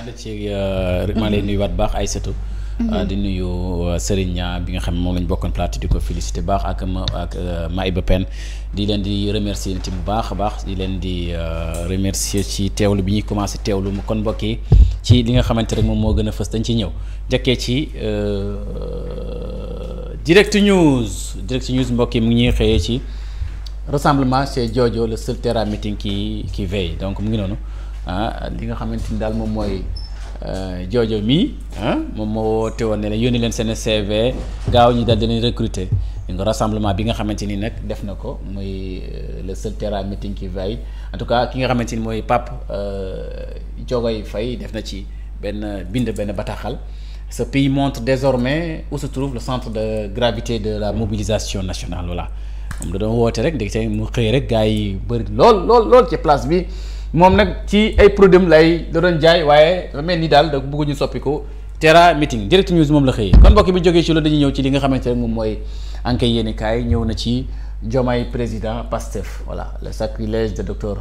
ànd ci maa lay nuyuwaat baax Aïssatou. di nuyu Serigne Niang bi nga xam ne moom lañ bokkoon plateau di ko félicité baax ak Maïba Pène di leen di remercier ci bu baax a baax di leen di remercier ci teewlu bi ñuy commencé teewlu mu kon mbokk yi ci li nga xamante rek moom moo gën a fës dañ ci ñëw njëkkee ci direct news mbokk yi mu ngi ñuy xëyee ci rassemblement chez Jojo le seul terrain meeting qui veille donc mu ngi noonu li nga xamante ni daal moom mooy Jojo mii moom moo woote woon ne la yónni leen seen CV gaaw ñi daal di leen recruter nga rassemblement bi nga xamante ni nag def na ko muy le seul terrain meeting qui veille en tout cas ki nga xamante ni mooy Pape Diogoy Faye def na ci benn bataaxal. Ce pays montre désormais où se trouve le centre de gravité de la mobilisation nationale voilà moom da doon woote rek dégg nga mu xëy rek gars yi bëri lool ci place bi. moom nag ci ay produits lay da doon jaay waaye dafa mel ni daal da bëgguñu soppi ko Terra Meeting Direct News moom la xëyee kon mbokk bi jógee ci loolu dañuy ñëw ci li nga xamante ne moom mooy enquête yéeni kaay ñëw na ci Diomaye président Pastef voilà le sacrilège de docteur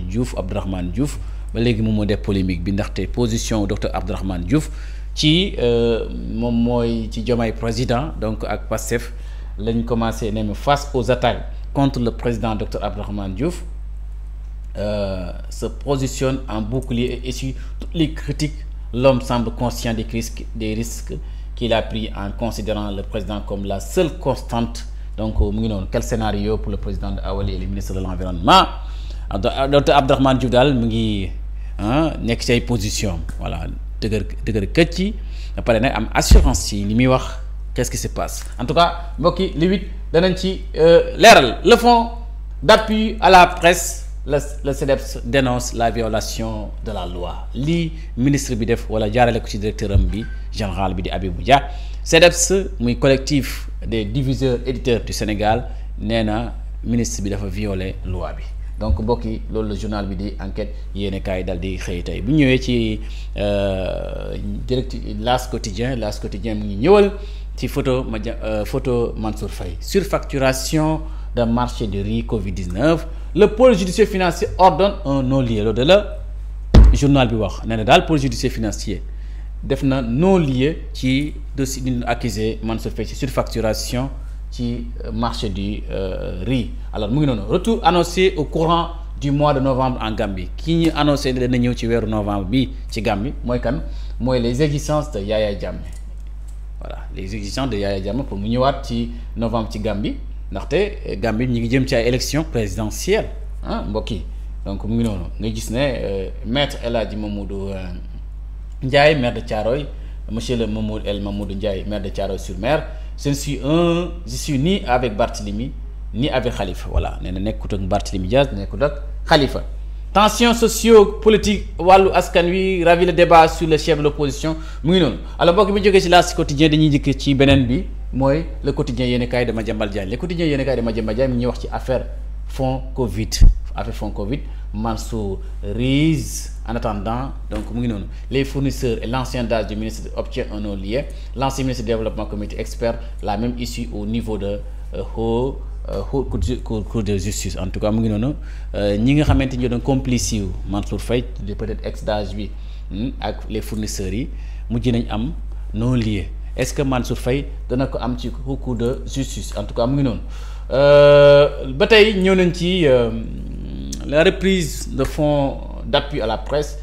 Diouf Abdourahmane Diouf ba léegi moom moo def polémique bi ndaxte position docteur Abdourahmane Diouf ci moom mooy ci Diomaye président donc ak Pastef lañ commencé ne face aux attaques contre le président docteur Abdourahmane Diouf se positionne en bouclier et essuie toutes les critiques. L'homme semble conscient des risques qu'il a pris en considérant le président comme la seule constante. Donc mu ngi noonu quel scénario pour le président de Awali et le ministre de l'environnement docteur Abdourahmane Diouf daal mu ngi nekk ci ay position voilà dëgër këcc ci ba pare nag am assurance yi li muy wax qu'est-ce qui se passe en tout cas mbokk yi li wit danañ ci leeral le fonds d'appui à la presse. Le CDEPS dénonce la violation de la loi lii ministre bi def wala jaarale ko ci directeur am bi général bi di Habibou Dia CDEPS muy collectif des diffuseurs éditeurs du Sénégal nee na ministre bi dafa violer loi bi donc mbokk yi loolu la journal bi di enquête yéene kaay dal di xëy tey bu ñëwee ci direct L'As quotidien mu ngi ñëwal ci photo Mansour Faye surfacturation de marché de riz Covid-19 le pôle judiciaire financier ordonne un non-lieu loolu de la journal bi wax nee na daal pôle judiciaire financier def na non-lieu ci dossier bi ñu accusé Mansour Faye ci surfacturation ci marché du riz alors mu ngi noonu retour annoncé au courant du mois de novembre en Gambie ki ñu annoncé dana ñëw ci weeru novembre bi ci Gambie mooy kan mooy les exigences de Yaya Jammeh voilà les exigences de Yaya Jammeh pour mu ñëwaat ci novembre ci Gambie ndaxte Gambie ñi ngi jëm ci ay élections présidentielles mbokk yi donc mu ngi noonu nga gis ne maître El Hadji Mamadou Ndiaye maire de Thiaroye monsieur le Mamadou Ndiaye maire de Thiaroye-sur-Mer je suis ni avec Barthélemy ni avec Khalifa voilà nee na nekkut ak Barthélemy Diaz nekkut ak Khalifa tension socio-politique wàllu askan wi ravi le débat sur le chef de l'opposition mu ngi noonu alors mbokk bi jógee ci L'As quotidien dañuy jëkk ci beneen bi mooy le quotidien yéen kaay de Madiambal Diagne le quotidien yéen kaay de Madiambal Diagne mi ñuy wax ci affaire fonds Covid Mansour Riz en attendant donc mu ngi noonu les fournisseurs et l'ancien DAGE du ministre obtient un non-lieu l'ancien ministre du développement communauté expert la même issue au niveau de cour de justice en tout cas mu ngi noonu ñi nga xamante ni ñoo doon complice yu Mansour Faye peut-être ex DAGE bi ak les fournisseurs yi mujj nañ am non-lieu est-ce que Mansour Faye dana ko am ci cour de justice en tout cas mu ngi noonu ba tey ñëw nañ ci la reprise de fonds d'appui à la presse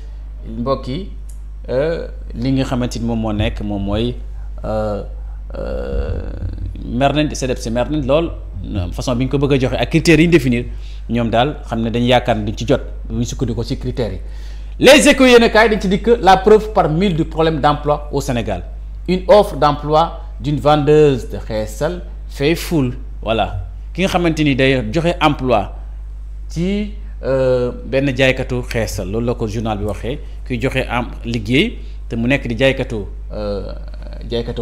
mbokk yi li nga xamante ni moom moo nekk moom mooy mer nañ CDEPS mer nañ lool façon bi ñu ko bëgg a joxe ak critères yi ñu définir ñoom daal xam ne dañu yaakaar ne duñ ci jot bu ñu sukkandiku ci critères yi les échos yéen a kaay dañ ci dikk la preuve par 1000 du problème d'emploi au Sénégal une offre d'emploi d'une vendeuse de xeesal fait foule voilà ki nga xamante ni day joxe emploi ci benn jaaykatu xeesal loolu la ko journal bi waxee kuy joxe am liggéey te mu nekk di jaaykatu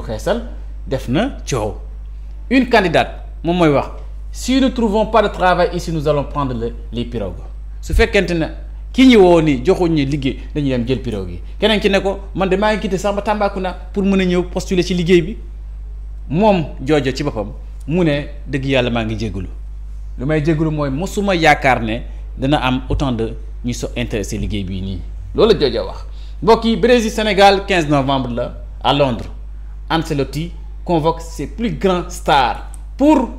xeesal def na coow une candidate moom mooy wax si nous ne trouvons pas de travail ici nous allons prendre les pirogues su fekkente ne ki ñi woo ni joxuñ ñi liggéey dañuy dem jël pirogue yi keneen ki ne ko man de maa ngi quitté sax ba Tambacounda pour mën a ñëw postuler ci liggéey bi moom joojo ci boppam mu ne dëgg yàlla maa ngi jégalu lu may jégalu mooy mosuma yaakaar ne dana am autant de ñu so intéressé liggéey bii nii loolu la joojo wax Brésil Sénégal 15 novembre là à Londres. Ancelotti convoque ses plus grands stars pour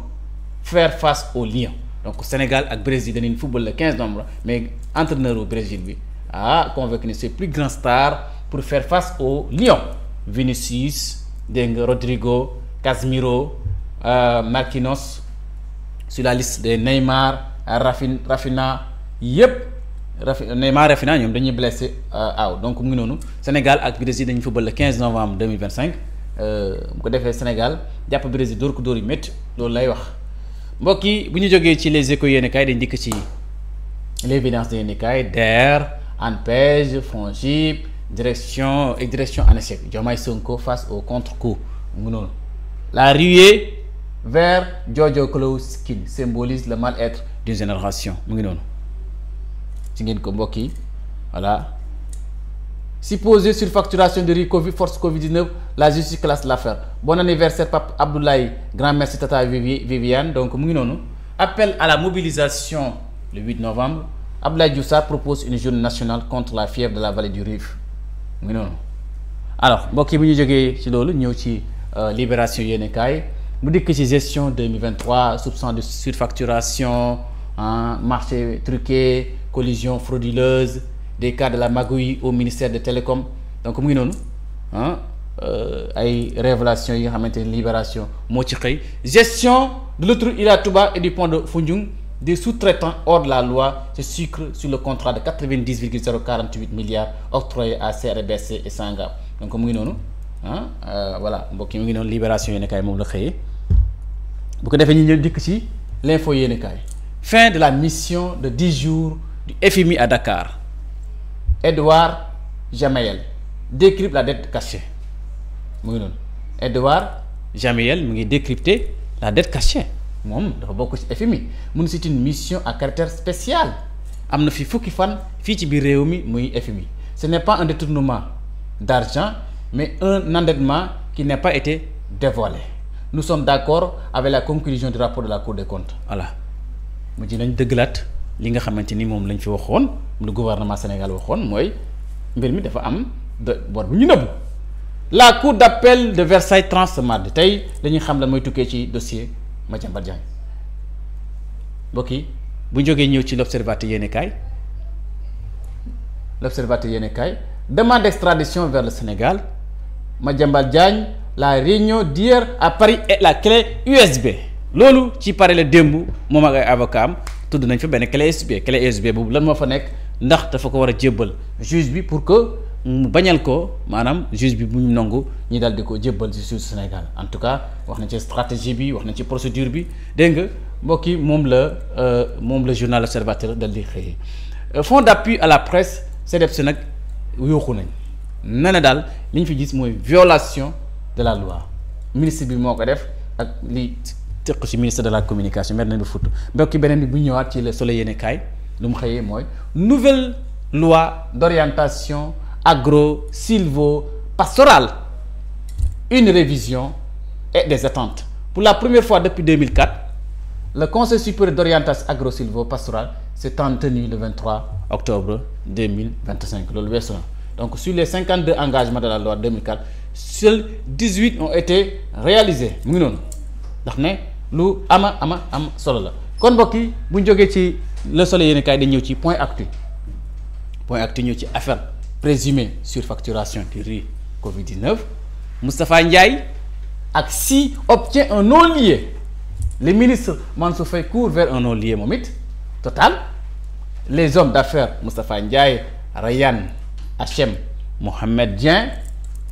faire face aux Lions. Donc Sénégal et Brésil dañuy football le 15 novembre mais entraîneur au Brésil bi convoqué ses plus grands stars pour faire face aux Lions. Vinicius, Rodrigo, Casemiro, Marquinhos sur la liste de Neymar, Rafinha Neymar Rafinha ñoom dañuy blessé donc mu ngi noonu Sénégal ak Brésil dañuy football le 15 novembre 2025 bu ko defee Sénégal jàpp Brésil dóor ko dóor yu métti loolu lay wax mbokk yi bu ñu jógee ci les échos yéen kaay dañ dikk ci l'évidence de yéen kaay DER ANPEJ FONGIP direction en échec Diomaye Sonko face au contre-coup mu ngi noonu la ruée vers Jojo Klowski symbolise le mal-être d'une génération mu ngi noonu ci ngeen ko mbokk yi voilà supposée surfacturation de riz Covid force Covid-19 la justice classe l'affaire bon anniversaire Pape Abdoulaye grand merci Tata Viviane donc mu ngi noonu appel à la mobilisation le 8 novembre Abdoulaye Diouf Sarr propose une journée nationale contre la fièvre de la vallée du Rif mu ngi noonu alors mbokk yi bu ñu jógee ci loolu ñëw ci libération yéene kaay mu dikk ci gestion 2023 soupçon de surfacturation marché truqué collusion frauduleuse des cas de la magouille au ministère des télécoms donc mu ngi noonu ay révélation yi nga xamante ne libération moo ci xëy gestion de l'autoroute Ila Touba et du pont de Foundiougne des sous-traitants hors de la loi se sucre sur le contrat de 90,048 milliards octroyé à CRBC et Sangam donc mu ngi noonu voilà mbokk yi mu ngi noonu libération yéen kaay moom la xëyee bu ko defee ñu ñëw dikk ci l'info yéen kaay fin de la mission de 10 jours du FMI à Dakar Edouard Jamiel décrypte la dette cachée mu ngi noonu Edouard Jamiel mu ngi décrypter la dette cachée moom dafa bokk ci FMI mun c'est une mission à caractère spécial am na fi fukki fan fii ci biir réew mi muy FMI ce n'est pas un détournement d'argent mais un endettement qui n'a pas été dévoilé nous sommes d'accord avec la conclusion du rapport de la Cour des comptes voilà mu ji nañ dëggalaat li nga xamante ni moom lañ fi waxoon le gouvernement Sénégal waxoon mooy mbir mi dafa am bor bu ñu nëbbu la cour d'appel de Versailles tranche ce mardi tey dañuy xam lan mooy tukkee ci dossier Madiambal Diagne mbokk yi bu ñu jógee ñëw ci l'observateur yéene kaay demande d'extradition vers le Sénégal Madiambal Diagne la réunion d'hier à Paris et la clé USB loolu ci pare la démb moom ak ay avocat am tudd nañ fa benn clé USB boobu lan moo fa nekk ndax dafa ko war a jébbal juge bi pour que mu bañal ko maanaam juge bi bu ñu nangu ñi daal di ko jébbal ci juge Sénégal en tout cas wax nañ ci stratégie bi wax nañ ci procédure bi dégg nga mbokk yi moom la journal L'Observateur dal di xëyee fonds d'appui à la presse CDEPS nag yooxu nañ na daal li ñu fi gis mooy violation de la loi ministre bi moo ko def ak li tëq ci ministre de la communication mer nañ ba futt mbokki beneen bi bu ñëwaat ci Le Soleil yéene kaay lu mu xëyee mooy nouvelle loi d'orientation agro-sylvo-pastorale une révision et des attentes pour la première fois depuis 2004 le conseil supérieur d'orientation agro-sylvo-pastorale s'est tenu le 23 octobre 2025 loolu weesu na donc sur les 52 engagements de la loi 2004 seuls 18 ont été réalisés mu ngi noonu ndax ne lu am solo la kon mbokk yi bu ñu jógee ci Le Soleil yéen kaay dañ ñëw ci point actu ñëw ci affaire présumée surfacturation du riz Covid-19 Moustapha Ndiaye ak si obtient un non-lieu le ministre Mansour Faye court vers un non-lieu moom it total les hommes d'affaires Moustapha Ndiaye Rayane Hachem Mohamed Dieng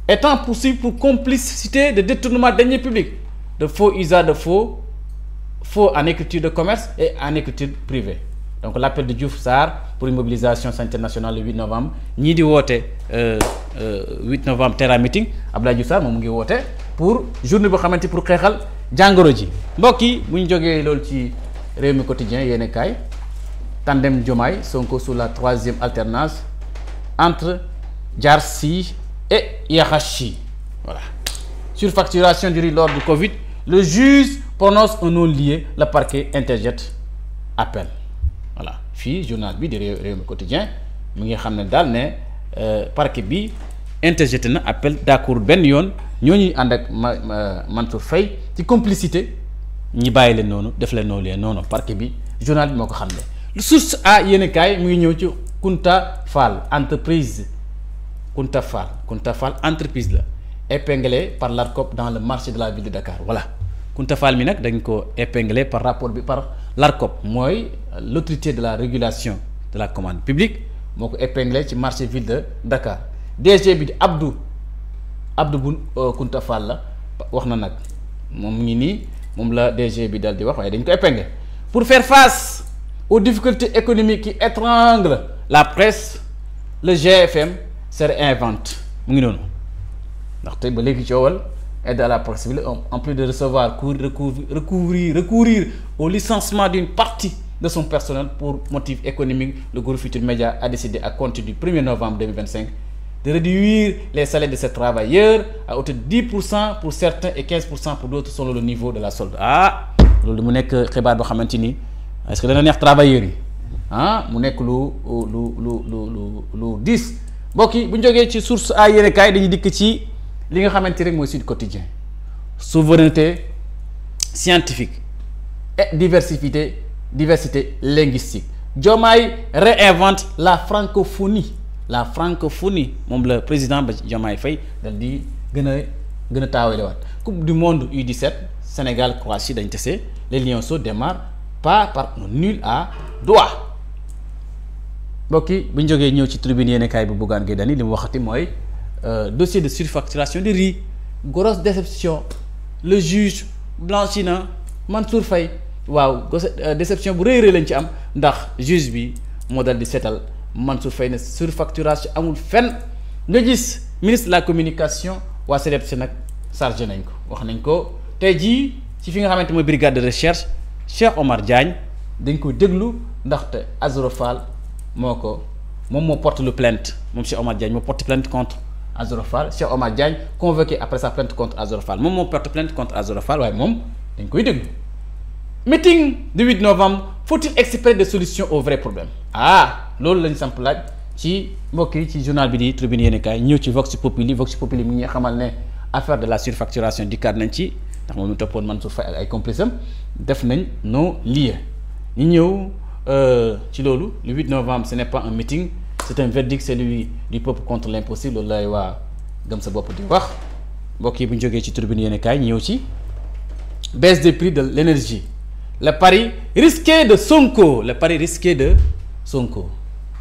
étant poursuivis pour complicité de détournement de deniers publics de faux usage de faux en écriture de commerce et en écriture privée donc l'appel de Diouf Sarr pour une mobilisation sanitaire nationale le 8 novembre ñii di woote 8 novembre Terra Meeting Abdoulaye Diouf Sarr moom mu ngi woote pour journée boo xamante pour xeexal jàngoro ji mbokk yi bu ñu jógee loolu ci Rewmi Quotidien yéen kaay tandem Diomaye Sonko sous la troisième alternance entre Diarcy et Yahachi voilà surfacturation du riz lors du Covid le juge prononce un non-lieu le parquet interjette appel voilà fii journal bi di Rewmi Quotidien mu ngi xam ne daal ne parquet bi interjeté na appel d'accord benn yoon ñooñu ànd ak Mansour Faye ci complicité ñi bàyyi leen noonu def leen noonu leen noonu parquet bi journal bi moo ko xam ne lu source a yéen kaay mu ngi ñëw ci Kunta Fall entreprise Kunta Fall entreprise la épinglé par l'ARCOP dans le marché de la ville de Dakar voilà Kunta Fall mi nag dañ ko épinglé par rapport bi par l'ARCOP mooy l'autorité de la régulation de la commande publique moo ko épinglé ci marché ville de Dakar DG bi di Abdou bu Kunta Fall la wax na nag moom ngi nii moom la DG bi dal di wax waaye dañ ko épinglé pour faire face aux difficultés économiques qui étranglent la presse le GFM se réinvente mu ngi noonu ndaxte ba léegi coowal aide à la presse bi la en plus de recevoir recourir au licenciement d'une partie de son personnel pour motif économique le groupe Futurs Médias a décidé à compter du 1er novembre 2025 de réduire les salaires de ces travailleurs à hauteur de 10% pour certains et 15% pour d'autres selon le niveau de la solde loolu mu nekk xibaar boo xamante ni est-ce que dana neex travailleurs yi mu nekk lu diis mbokk yi bu ñu jógee ci source a yéene kaay dañuy dikk ci li nga xamante rek mooy Sud Quotidien souveraineté scientifique et diversité linguistique Diomaye réinvente la francophonie moom la président ba Diomaye Faye dal di gën a taawale waat coupe du monde U17 Sénégal Croatie dañ tase les Lionceaux démarrent pas par un nul à droit mbokk yi bu ñu jógee ñëw ci tribune yéene kaay bu Bougane Gueye Dany li mu waxati mooy dossier de surfacturation de riz grosse déception le juge blanchi na Mansour Faye waaw déception bu rëy lañ ci am ndax juge bi moo dal di seetal Mansour Faye ne surfacturation amul fenn nga gis ministre de la communication waa CDEPS nag chargé nañ ko wax nañ ko tey jii ci fi nga xamante mooy brigade de recherche Cheikh Omar Diagne dañ ko déglu ndaxte Azuro Fall moom moo porte le plainte moom Cheikh Omar Diagne moo porte plainte contre Azuro Fall Cheikh Omar Diagne convoqué après sa plainte contre Azuro Fall moom moo porte plainte contre Azuro Fall waaye moom dañ koy déglu meeting du 8 novembre faut-il exprès des solutions aux vrais problèmes loolu lañ samp laaj ci mbokk yi ci journal bi di Tribune yéenekaay ñëw ci Vox Populi mi ngi xamal ne affaire de la surfacturation dikkaat nañ ci ndax moom ñu toppoon Mansour Faye ak ay complices am def nañ non lieu ñu ñëw ci loolu le 8 novembre ce n'est pas un meeting c'est un verdict, celui du peuple contre l'impossible loolu lay waa gëm sa bopp di wax mbokk yi bu ñu jógee ci Tribune yéenekaay ñëw ci baisse des prix de l'énergie le pari risqué de Sonko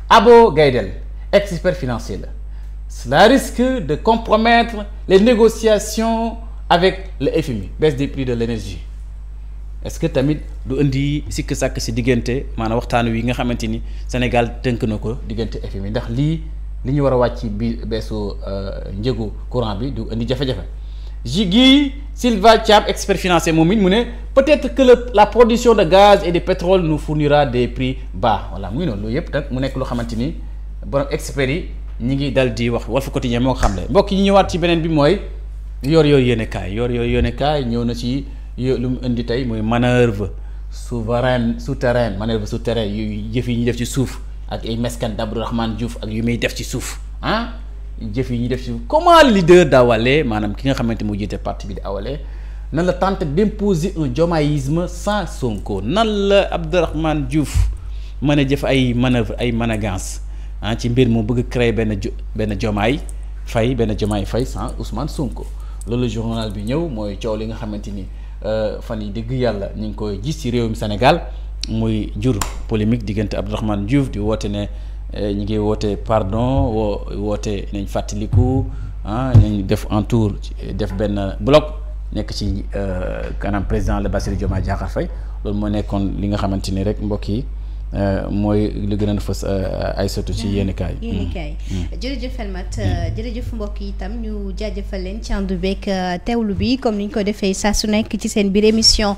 Abo Gaydel expert financier la cela risque de compromettre les négociations avec le FMI baisse des prix de l'énergie est-ce que tamit du indi sikk sàkk si diggante maanaam waxtaan wi nga xamante ni Sénégal tënk na ko diggante FMI ndax li ñu war a wàcc bi beesu njëgu courant bi du indi jafe-jafe Guy Sylvain Thiam expert financier moom it mu ne peut-être que la production de gaz et de pétrole nous fournira des prix bas voilà mu ngi noonu loolu yëpp nag mu nekk loo xamante ni borom experts yi ñi ngi dal di wax Walf Quotidien moo ko xam ne mbokk yi ñu ñëwaat ci beneen bi mooy yor yéenekaay ñëw na ci lu mu indi tey mooy manœuvre souterraine yu jëf yi ñu def ci suuf ak ay meskan d'Abdourahmane Diouf ak yu muy def ci suuf jëf yi ñu def ci comment le leader d'Awalé maanaam ki nga xamante mu jiite parti bi di Awalé nan la tenter d'imposer un diomaïsme sans Sonko nan la Abdourahmane Diouf mën a jëf ay manœuvre ay manigance ci mbir mu bëgg créer benn Diomaye Faye sans Ousmane Sonko loolu journal bi ñëw mooy coow li nga xamante ni fan yi dëgg yàlla ñu ngi koy gis ci réewum Sénégal muy jur polémique diggante Abdourahmane Diouf di woote ne ñu ngi woote pardon woote nañ fàttaliku nañ def en tour def benn bloc nekk ci kanam président le Bassirou Diomaye Diakhar Faye loolu moo nekkoon li nga xamante ni rek mbokk yi mooy li gën a fës ay sotu ci yéenekaay jërëjëf Helmat jërëjëf mbokk yi itam ñu jaajëfal leen ci àndu beeg teewlu bi comme ni ñu ko defee saa su nekk ci seen biir émission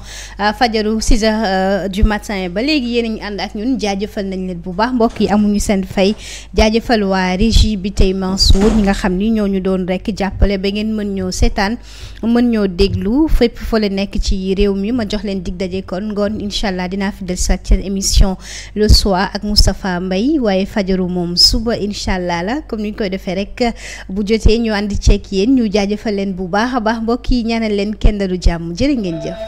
fajaru 6 heures du matin ba léegi yéen a ngi ànd ak ñun jaajëfal nañ leen bu baax mbokk yi amuñu seen fay jaajëfal waa régie bi tey Mansour ñi nga xam ni ñoo ñu doon rek jàppale ba ngeen mën ñoo seetaan mën ñoo déglu fépp fa la nekk ci réew mi ma jox leen dig daje kon ngoon incha allah dinaa fi del sa seen émission le soir ak Moustapha Mbaye waaye fajaru moom suba incha allah la comme ni ñu koy defee rek bu jotee ñu àndi ceek yéen ñu jaajëfal leen bu baax a baax mbokk yi ñaanal leen kenn du jàmm jërë ngeen jëf.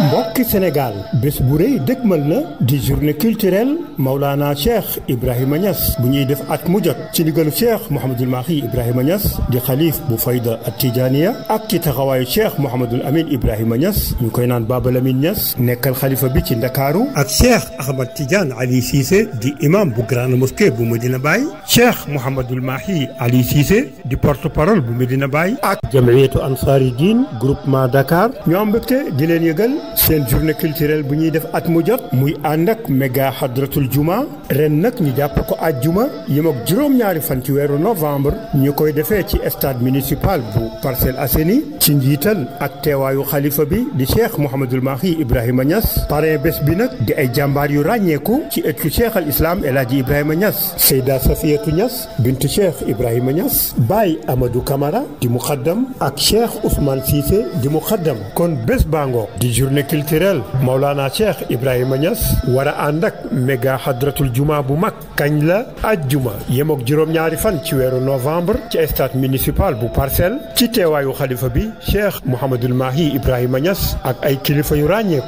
mbokki Sénégal bés bu rëy dëgmal na di journée culturelle Maulana Cheikh Ibrahima Niass bu ñuy def at mu jot ci ndigalu Cheikh Mouhamadul Mahi Ibrahima Niass di xalif bu fayda at Tijaniya ak ci taxawaayu Cheikh Mouhamadul Amin Ibrahima Niass ñu koy naan Baba Lamine Niass nekkal xalifa bi ci Ndakaaru ak Cheikh Ahmad Tidiane Ali Cissé di imam bu grande mosquée bu Medina Baye Cheikh Mouhamadul Mahi Ali Cissé di porte-parole bu Medina Baye ak jamiyatu Ansari Din groupement Dakar ñu am mbégte di leen yëgal seen journée culturelle bu ñuy def at mu jot muy ànd ak méga hadratul juma ren nag ñu jàpp ko àjjuma yem ak juróom-ñaari fan ci weeru novembre ñu koy defee ci stade municipal bu Parcelles Assainies ci njiital ak teewaayu xalifa bi di Cheikh Mouhamadul Mahi Ibrahima Niass parrain bés bi nag di ay jàmbaar yu ràññeeku ci ëttu Cheikh al Islam El Hadji Ibrahima Niass Seyda Safiyatu Niass bintu Cheikh Ibrahima Niass Baye Amadou Camara di muxaddam ak Cheikh Ousmane Cissé di muxaddam kon bés bango di journée culturelle Maulana Cheikh Ibrahima Niass war a ànd ak méga hadratul juma bu mag kañ la ajjuma yem ak juróom-ñaari fan ci weeru novembre ci stade municipal bu Parcelles ci teewaayu xalifa bi Cheikh Mouhamadul Mahi Ibrahima Niass ak ay kilifa yu ràññeeku